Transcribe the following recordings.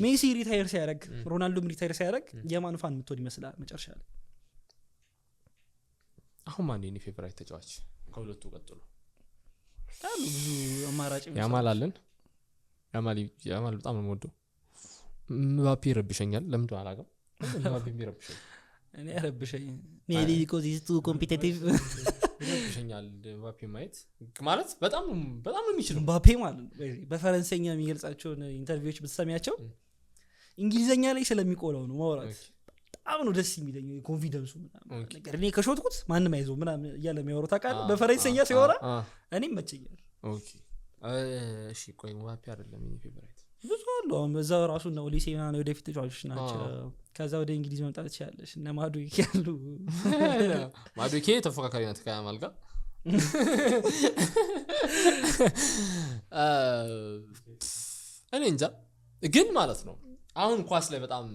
ሜሲ ሪታየር ሲያደርግ ሮናልዶም ሪታየር ሲያደርግ የማን ፋን ምትወድ ይመስላል መጨረሻ ላይ አሁን ማን የኔ ፌቨራይት ተጫዋች ከሁለቱ ቀጥሎ አሉ ብዙ አማራጭ ያማል አለን ያማል በጣም ነው የምወደው ምባፔ ይረብሸኛል ለምን አላውቅም ምባፔ ይረብሸኛል እኔ ያረብሸኝ ሜሊ because he's too competitive ይረብሸኛል ምባፔ ማየት ማለት በጣም ነው የሚችለው ምባፔ ማለት በፈረንሳይኛ የሚገልጻቸው ኢንተርቪዎች ብትሰሚያቸው እንግሊዘኛ ላይ ስለሚቆላው ነው ማውራት በጣም ነው ደስ የሚለኝ ኮንፊደንሱ ምናምን ነገር እኔ ከሾትኩት ማንም አይዞህ ምናምን እያለ የሚያወራው ታውቃለህ በፈረንሳይኛ ሲያወራ እኔም መቸኛል ኦኬ እሺ ቆይ ምባፔ አይደለም የኔ ፌቨራይት ብዙ አሉ አሁን በዛው ራሱ ነው ሊሴና ነው ወደፊት ተጫዋቾች ናቸው ከዛ ወደ እንግሊዝ መምጣት ይችላልሽ እና ማዱኬ ያሉ ማዱኬ ተፎካካሪ ናት ከያማል ጋር እኔ እንጃ ግን ማለት ነው አሁን ኳስ ላይ በጣም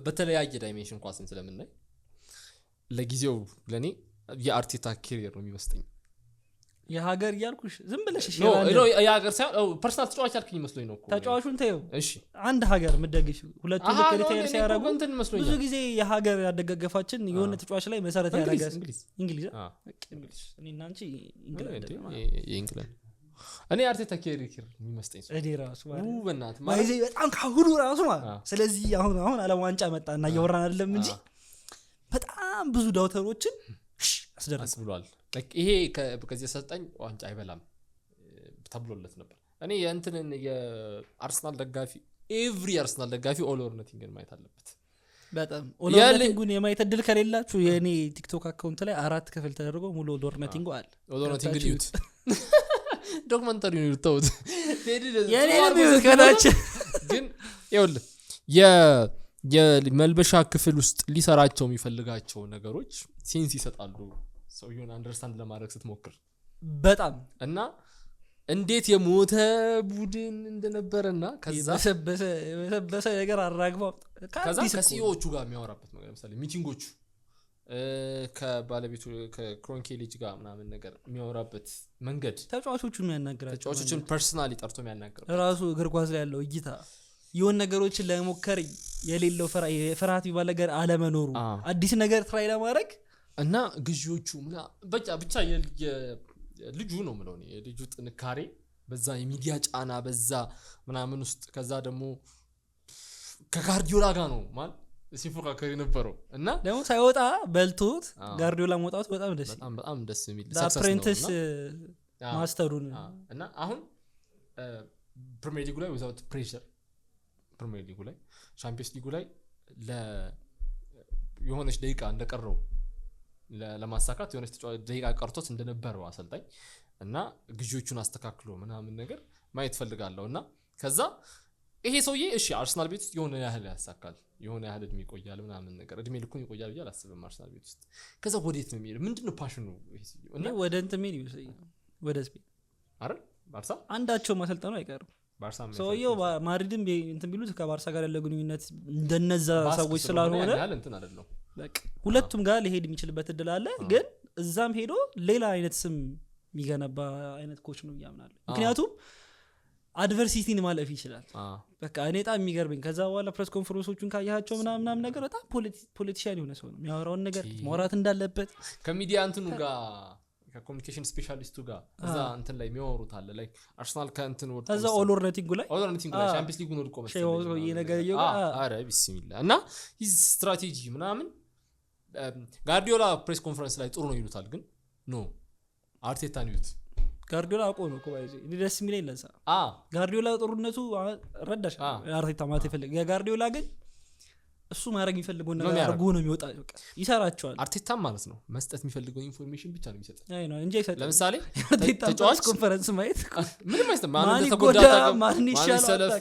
በተለያየ ዳይሜንሽን ኳስን ስለምናይ ለጊዜው ለኔ የአርቴታ ካሪየር ነው የሚመስለኝ የሀገር ያልኩሽ ዝም ብለሽ እሺ ነው የሀገር ሳይሆን ፐርሰናል ተጫዋች ያልከኝ መስሎኝ ነው እኮ ተጫዋቹን ተይው እሺ አንድ ሀገር ምደግሽ ሁለቱ ሪታየር ሲያደርጉ ብዙ ጊዜ የሀገር ያደጋገፋችን የሆነ ተጫዋች ላይ መሰረት ያደረገ እንግሊዝ እኔና አንቺ እንግሊዝ እኔ አርቴታ ካሪየር የሚመስለኝ እዴ ራሱ በእናት ማለት በጣም ካሁሉ ራሱ ማለት ስለዚህ አሁን ዓለም ዋንጫ መጣና እያወራን አይደለም እንጂ በጣም ብዙ ዳውተሮችን አስደረስ ብሏል ይሄ ከዚህ ሰጠኝ ዋንጫ አይበላም ተብሎለት ነበር እኔ የእንትንን የአርሰናል ደጋፊ ኤቭሪ አርሰናል ደጋፊ ኦል ኦር ነቲንግን ማየት አለበት በጣም ኦል ኦር ነቲንግን የማየት እድል ከሌላችሁ የኔ ቲክቶክ አካውንት ላይ 4 ክፍል ተደርጎ ሙሉ ኦል ኦር ነቲንግ አለ ኦል ኦር ነቲንግ ዩት ዶክመንታሪ ነው ተውት የኔ ነው ከታች ግን ይኸውልህ የመልበሻ ክፍል ውስጥ ሊሰራቸው የሚፈልጋቸው ነገሮች ሴንስ ይሰጣሉ ሰውየውን አንደርስታንድ ለማድረግ ስትሞክር በጣም እና እንዴት የሞተ ቡድን እንደነበረና ከዛ በሰበሰ ነገር አራግባው ከዛ ከሲኦቹ ጋር የሚያወራበት ነው ለምሳሌ ሚቲንጎቹ ከባለቤቱ ከክሮንኬ ልጅ ጋር ምናምን ነገር የሚያወራበት መንገድ ተጫዋቾቹን የሚያናግራቸው ተጫዋቾችን ፐርሰናሊ ጠርቶ የሚያናግራቸው ራሱ እግር ኳስ ላይ ያለው እይታ የሆነ ነገሮችን ለመሞከር የሌለው ፍርሃት ይባል ነገር አለመኖሩ አዲስ ነገር ትራይ ለማድረግ እና ግዢዎቹ ብቻ ልጁ ነው ምለው ነው የልጁ ጥንካሬ በዛ የሚዲያ ጫና በዛ ምናምን ውስጥ ከዛ ደግሞ ከጋርዲዮላ ጋር ነው ማለት ሲፎካከር የነበረው እና ደግሞ ሳይወጣ በልቶት ጋርዲዮላ መውጣቱ በጣም ደስ የሚል አፕሬንቲስ ማስተሩን እና አሁን ፕሪሚየር ሊጉ ላይ without pressure ፕሪሚየር ሊጉ ላይ ቻምፒየንስ ሊጉ ላይ የሆነች ደቂቃ እንደቀረው ለማሳካት የሆነች ደቂቃ ቀርቶት እንደነበረው አሰልጣኝ እና ግዢዎቹን አስተካክሎ ምናምን ነገር ማየት ፈልጋለሁና ከዛ ይሄ ሰውዬ እሺ አርሰናል ቤት ውስጥ የሆነ ያህል ያሳካል የሆነ ያህል እድሜ ይቆያል ምናምን ነገር እድሜ ልኩን ይቆያል ብዬ አላስብም አርሰናል ቤት ውስጥ ከዛ ወዴት ነው የሚሄደው ምንድነው ፓሽኑ እና ወደ እንትን ሜል ይወሰኝ ወደ ስፔን አይደል ባርሳ አንዳቸው ማሰልጠኑ አይቀርም ባርሳ ሰውዬው ማድሪድም እንትን ቢሉት ከባርሳ ጋር ያለው ግንኙነት እንደነዛ ሰዎች ስላልሆነ ያለ እንትን አይደለም በቃ ሁለቱም ጋር ሊሄድ የሚችልበት እድል አለ ግን እዛም ሄዶ ሌላ አይነት ስም የሚገነባ አይነት ኮች ነው ያምናል ምክንያቱም አድቨርሲቲን ማለፍ ይችላል በቃ እኔ በጣም የሚገርመኝ ከዛ በኋላ ፕሬስ ኮንፈረንሶቹን ካያቸው ምናምን ነገር በጣም ፖለቲሻን የሆነ ሰው ነው የሚያወራውን ነገር ማውራት እንዳለበት ከሚዲያ እንትኑ ጋር ከኮሙኒኬሽን ስፔሻሊስቱ ጋር እዛ እንትን ላይ የሚያወሩት አለ ላይክ አርሰናል ከእንትን ወርቆ ከዛ ኦል ኦር ነቲንግ ላይ ቻምፒየንስ ሊጉን ወርቆ መሰለኝ ነገር አረ ቢስሚላህ እና ሂዝ ስትራቴጂ ምናምን ጋርዲዮላ ፕሬስ ኮንፈረንስ ላይ ጥሩ ነው ይሉታል ግን ኖ አርቴታ ነው ጋርዲዮላ አቆ ነው ኮባይዚ ሊደስ የሚለኝ ለዛ ጋርዲዮላ ጥሩነቱ ረዳሽ አርቴታ ማለት ይፈልግ የጋርዲዮላ ግን እሱ ማድረግ የሚፈልገው ነገር አርጎ ነው የሚወጣ በቃ ይሰራቸዋል አርቴታ ማለት ነው መስጠት የሚፈልገው ኢንፎርሜሽን ብቻ ነው የሚሰጠው አይ ነው እንጂ አይሰጥ ለምሳሌ ተጫዋች ኮንፈረንስ ማየት ምንም አይሰጥ ማን ተጎዳ ማን ይሻላል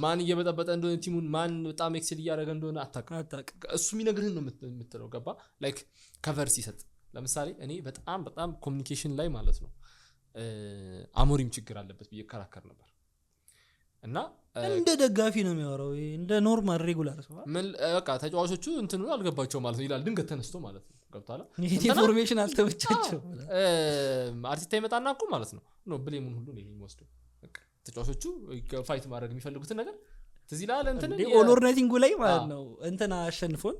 ማን እየበጠበጠ እንደሆነ ቲሙን ማን በጣም ኤክሴል እያደረገ እንደሆነ አታውቅ እሱ የሚነግርህን ነው የምትለው ገባ ላይክ ከቨር ሲሰጥ ለምሳሌ እኔ በጣም ኮሙኒኬሽን ላይ ማለት ነው አሞሪም ችግር አለበት በየከራከር ነበር እና እንደ ደጋፊ ነው የሚያወራው እንደ ኖርማል ሬጉላር ሰው ምን በቃ ተጫዋቾቹ እንትኑ አልገባቸው ማለት ነው ይላል ድንገት ተነስቶ ማለት ነው ገብቷል ኢንፎርሜሽን አልተመቻቸው አርቴታ ይመጣና እኮ ማለት ነው ብሌሙን ሁሉ ነው የሚወስደው በቃ ተጫዋቾቹ ፋይት ማድረግ የሚፈልጉትን ነገር ትዝ ይላል እንትን ኦል ኦር ናቲንግ ላይ ማለት ነው እንትና አሸንፎን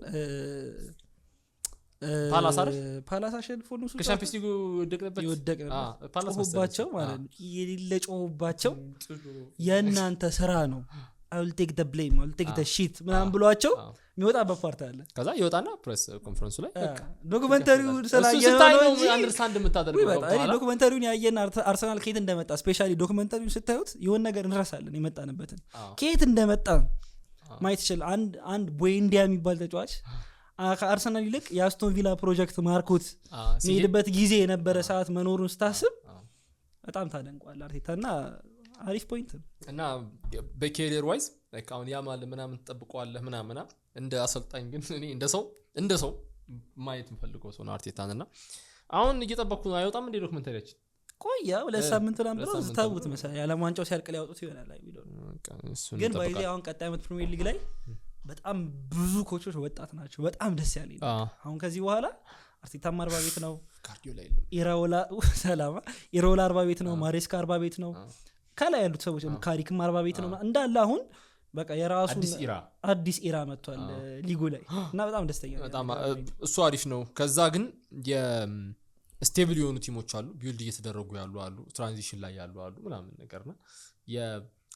ፓላስ አሸንፎን ነው ከቻምፒየንስ ሊግ ይወደቅነበት ጮህባቸው ማለት ነው የሌለ ጮህባቸው የእናንተ ስራ ነው I will take the blame I will take the shit ምናምን ብሏቸው የሚወጣበት ፓርት አለ ከዛ ይወጣና ፕሬስ ኮንፈረንሱ ላይ ዶክመንተሪውን ስላየነው ነው እንጂ አንደርስታንድ የምታደርገው ዶክመንተሪውን ያየን አርሰናል ከየት እንደመጣ ስፔሻሊ ዶክመንተሪውን ስታዩት የሆነ ነገር እንረሳለን የመጣንበትን ከየት እንደመጣ ማየት ይችላል አንድ ቦይንዲያ የሚባል ተጫዋች ከአርሰናል ይልቅ የአስቶን ቪላ ፕሮጀክት ማርኮት የሚሄድበት ጊዜ የነበረ ሰዓት መኖሩን ስታስብ በጣም ታደንቋል አርቴታና አሪፍ ፖይንት እና በኬሪየር ዋይዝ ላይክ አሁን ያማል ምናምን ተጠብቀዋለህ ምናምን እንደ አሰልጣኝ ግን እኔ እንደ ሰው ማየት የምፈልገው ሰው ነው አርቴታና አሁን እየጠበቅኩ ነው አይወጣም እንደ ዶክመንተሪያችን ቆያ ሁለት ሳምንት ምናምን ብለው ዝታውት መሰለኝ ያለም ዋንጫው ሲያልቅ ሊያወጡት ይሆናል ላይ ቢለው ግን ባይዚ አሁን ቀጣይ ዓመት ፕሪሚየር ሊግ ላይ በጣም ብዙ ኮቾች ወጣት ናቸው በጣም ደስ ያለኝ አሁን ከዚህ በኋላ አርቴታም 40 ቤት ነው ካርዲዮ ላይ ኢራኦላ 40 ቤት ነው ማሬስካ 40 ቤት ነው ከላይ ያሉት ሰዎች ካሪክም 40 ቤት ነው እንዳለ አሁን በቃ የራሱ አዲስ ኢራ መጥቷል ሊጉ ላይ እና በጣም ደስተኛ ነኝ በጣም እሱ አሪፍ ነው ከዛ ግን የስቴብል የሆኑ ቲሞች አሉ ቢልድ እየተደረጉ ያሉ አሉ ትራንዚሽን ላይ ያሉ አሉ ምናምን ነገርና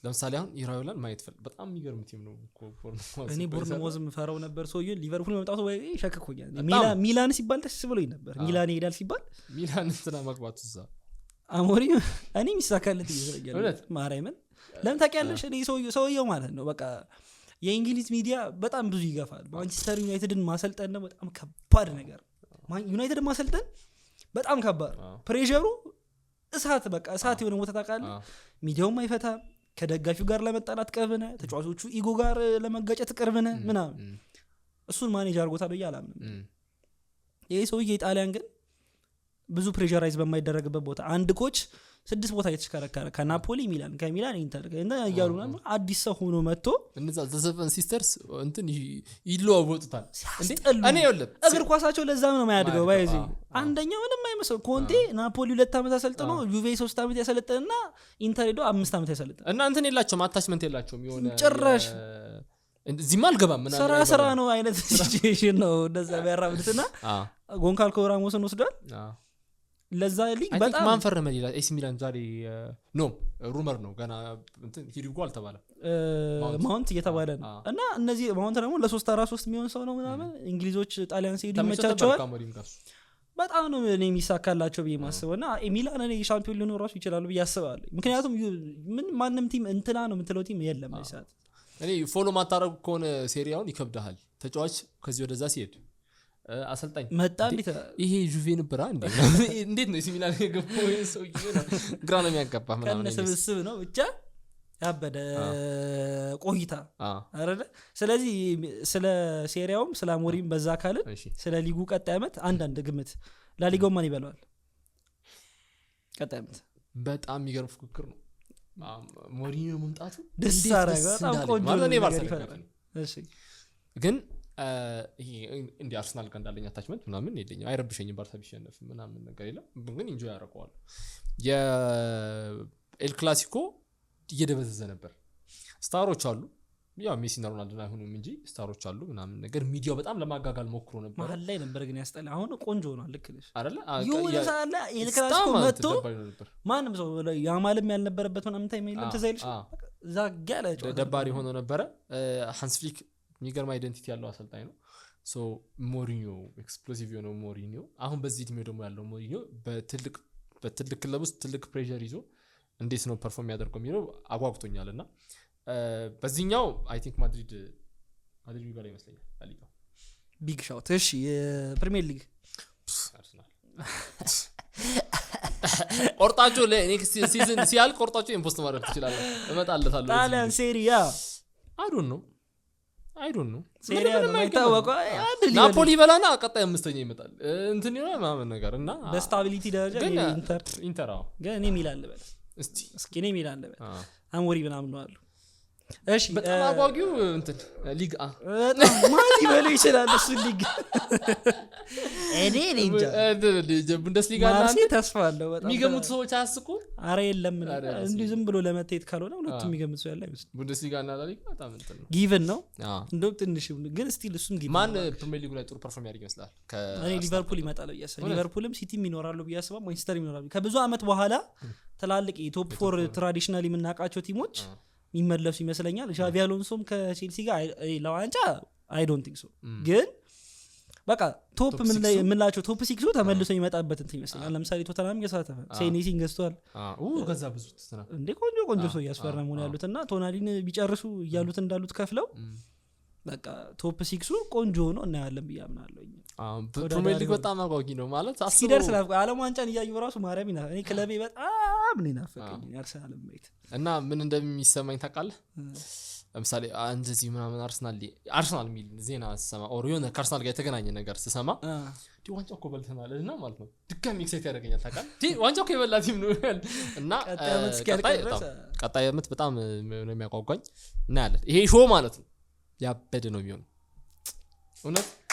ለምሳሌ አሁን ኢራኦላን ማየት በጣም የሚገርም ቲም ነው እኔ ቦርንሞዝ ምፈራው ነበር ሰውዬው ሊቨርፑል መምጣቱ ወይ ሸክኮኛል ሚላን ሲባል ደስ ብሎኝ ነበር ሚላን ይሄዳል ሲባል ሚላን እንትና መግባቱ እዛ አሞሪ እኔ ሚሳካለት ይዘረጋል ማርያምን ለምን ታውቂያለሽ እኔ ሰውየው ማለት ነው በቃ የእንግሊዝ ሚዲያ በጣም ብዙ ይገፋል ማንቸስተር ዩናይትድን ማሰልጠን ነው በጣም ከባድ ነገር ዩናይትድን ማሰልጠን በጣም ከባድ ፕሬሸሩ እሳት በቃ እሳት የሆነ ቦታ ታውቃለህ ሚዲያውም አይፈታም ከደጋፊው ጋር ለመጣላት ቀርብነ ተጫዋቾቹ ኢጎ ጋር ለመጋጨት ቀርብነ ምናምን እሱን ማኔጅ አድርጎታል በያላምን ይሄ ሰውዬ ጣሊያን ግን ብዙ ፕሬሸራይዝ በማይደረግበት ቦታ አንድ ኮች 6 ቦታ እየተሽከረከረ ከናፖሊ ሚላን ከሚላን ኢንተር እና ያያሉና አዲስ ሰው ሆኖ መጥቶ እነዛ ዘሰቨን ሲስተርስ እንትን ይለዋወጡታል እንዴ እኔ ይወልብ እግር ኳሳቸው ለዛም ነው የማያድገው ባይዚ አንደኛው ምንም አይመስል ኮንቴ ናፖሊ 2 ዓመት አሰልጥኖ ዩቬ 3 ዓመት ያሰለጠና ኢንተር ሄዶ 5 ዓመት ያሰለጠና እና እንትን የላቸውም አታችመንት የላቸውም ይሆነ ጭራሽ እዚህ ማልገባም ምናምን ስራ ነው አይነት ሲቹዌሽን ነው እንደዛ ያራምድትና ጎንካልኮ ራሞስን ወስዷል ለዛ ሊግ በጣም ማን ፈረመ ይላል ኤሲ ሚላን ዛሬ ኖ ሩመር ነው ገና እንትን ሂሪጎ አልተባለ ማውንት እየተባለ ነው እና እነዚህ ማውንት ደግሞ ለ3-4-3 የሚሆን ሰው ነው ምናምን እንግሊዞች ጣሊያን ሲሄዱ ይመቻቸዋል በጣም ነው እኔ የሚሳካላቸው ብዬ ማስበውና ሚላን እኔ ሻምፒዮን ሊሆኑ ራሱ ይችላሉ ብዬ አስባለሁ ምክንያቱም ምን ማንም ቲም እንትና ነው የምትለው ቲም የለም ማለት እኔ ፎሎ ማታረጉ ከሆነ ሴሪያውን ይከብዳል ተጫዋች ከዚህ ወደዛ ሲሄድ አሰልጣኝ መጣ እንዴ ይሄ ጁቬ ነበር አንዴ እንዴት ነው ሲሚላን የገባው ሰውዬ ነው ግራ ነው የሚያጋባ ምናምን ነው ስብስብ ነው ብቻ ያበደ ቆይታ አይደለ ስለዚህ ስለ ሴሪያውም ስለ አሞሪም በዛ ካለ ስለ ሊጉ ቀጣይ ዓመት አንድ ግምት ላሊጋው ማን ይበላዋል ቀጣይ ዓመት በጣም የሚገርም ፍክክር ነው ሞሪኒዮ መምጣቱ ደስ አረጋ በጣም ቆንጆ ነው እሺ ግን ይሄ እንዲ አርሰናል ጋር እንዳለኝ አታችመንት ምናምን የለኝም አይረብሸኝም ባርሳ ቢሸነፍ ምናምን ነገር የለም ግን ኢንጆይ ያደርገዋል የኤል ክላሲኮ እየደበዘዘ ነበር ስታሮች አሉ ያው ሜሲና ሮናልዶ አይሆኑም እንጂ ስታሮች አሉ ምናምን ነገር ሚዲያው በጣም ለማጋጋል ሞክሮ ነበር መሀል ላይ ነበር ግን ያስጠላ አሁን ቆንጆ ሆኗል ልክ ነሽ አይደለ ይወሳላ ኤል ክላሲኮ መጥቶ ማንም ሰው ያማልም ያልነበረበት ምናምን ታይም የለም ተዘይልሽ ዛጋለ ደባሪ ሆኖ ነበር ሃንስ ፍሊክ የሚገርም አይደንቲቲ ያለው አሰልጣኝ ነው ሶ ሞሪኒዮ ኤክስፕሎሲቭ የሆነው ሞሪኒዮ አሁን በዚህ እድሜው ደግሞ ያለው ሞሪኒዮ በትልቅ ክለብ ውስጥ ትልቅ ፕሬሸር ይዞ እንዴት ነው ፐርፎርም ያደርገው የሚለው አጓጉቶኛልና በዚህኛው አይ ቲንክ ማድሪድ ይበላ ይመስለኛል ላሊጋው ቢግ ሻውት እሺ የፕሪሚየር ሊግ አርሰናል ቆርጣችሁ ለኔክስት ሲዝን ሲያልቅ ቆርጣችሁ ኢምፖስት ማድረግ ትችላላችሁ እመጣለታለሁ ጣሊያን ሴሪያ I don't know ሴሪያ ነው የማይታወቀው ናፖሊ በላና ቀጣይ አምስተኛ ይመጣል እንትን ይሆናል ማመን ነገር እና በስታቢሊቲ ደረጃ ኢንተር አዎ ግን እኔ ሚላን ልበል እስኪ እኔ ሚላን ልበል አሞሪ ምናምን ነው አሉ እሺ በጣም አጓጊው እንትን ሊግ ማን ይበለው ይችላል እሱ ሊግ እኔ እንጃ ቡንደስሊጋ ማርሴ ተስፋ አለው በጣም የሚገምቱ ሰዎች አያስቁ አረ የለም እንዲሁ ዝም ብሎ ለመታየት ካልሆነ ሁለቱም የሚገምቱ ሰው ያለ አይመስልም ቡንደስሊጋ እና ላሊጋ በጣም እንትን ነው ጊቭን ነው እንደውም ትንሽ ግን ስቲል እሱም ጊቭን ማን ፕሪሚየር ሊግ ላይ ጥሩ ፐርፎርም ያደርግ ይመስላል እኔ ሊቨርፑል ይመጣል ብያስባለሁ ሊቨርፑልም ሲቲም ይኖራሉ ብያስባለሁ ማንቸስተር ይኖራሉ ከብዙ አመት በኋላ ትላልቅ የቶፕ 4 ትራዲሽናሊ የምናውቃቸው ቲሞች የሚመለሱ ይመስለኛል ዣቪ አሎንሶም ከቼልሲ ጋር ለዋንጫ አይ ዶንት ቲንክ ሶ ግን በቃ ቶፕ ምን ላይ የምላቸው ቶፕ 6 ተመልሶ ይመጣበት እንትን ይመስለኛል ለምሳሌ ቶተናም ገሳተፈ ሴኔሲን ገዝቷል ከዛ ብዙ ተሰና እንዴ ቆንጆ ሰው ያስፈራሙ ነው ያሉትና ቶናሊን ቢጨርሱ እያሉት እንዳሉት ከፍለው በቃ ቶፕ 6 ቆንጆ ሆኖ እናያለን ብያምናለሁ ፕሪሚየር ሊግ በጣም አጓጊ ነው ማለት ሲደርስ ዓለም ዋንጫን እያዩ ራሱ ማርያም ይና እኔ ክለቤ በጣም ነው ናፈቀኝ አርሰናል ማየት እና ምን እንደሚሰማኝ ታውቃለህ ለምሳሌ እንደዚህ ምናምን አርሰናል የሚል ዜና ስሰማ ኦር የሆነ ከአርሰናል ጋር የተገናኘ ነገር ስሰማ ዋንጫው እኮ በልተናል እና ማለት ነው ድጋሚ ኤክሳይት ያደርገኛል ታውቃለህ ዋንጫው እኮ የበላ ቲም ነው እና ቀጣይ ዓመት በጣም ነው የሚያጓጓኝ እናያለን ይሄ ሾው ማለት ነው ያበደ ነው የሚሆነው እውነት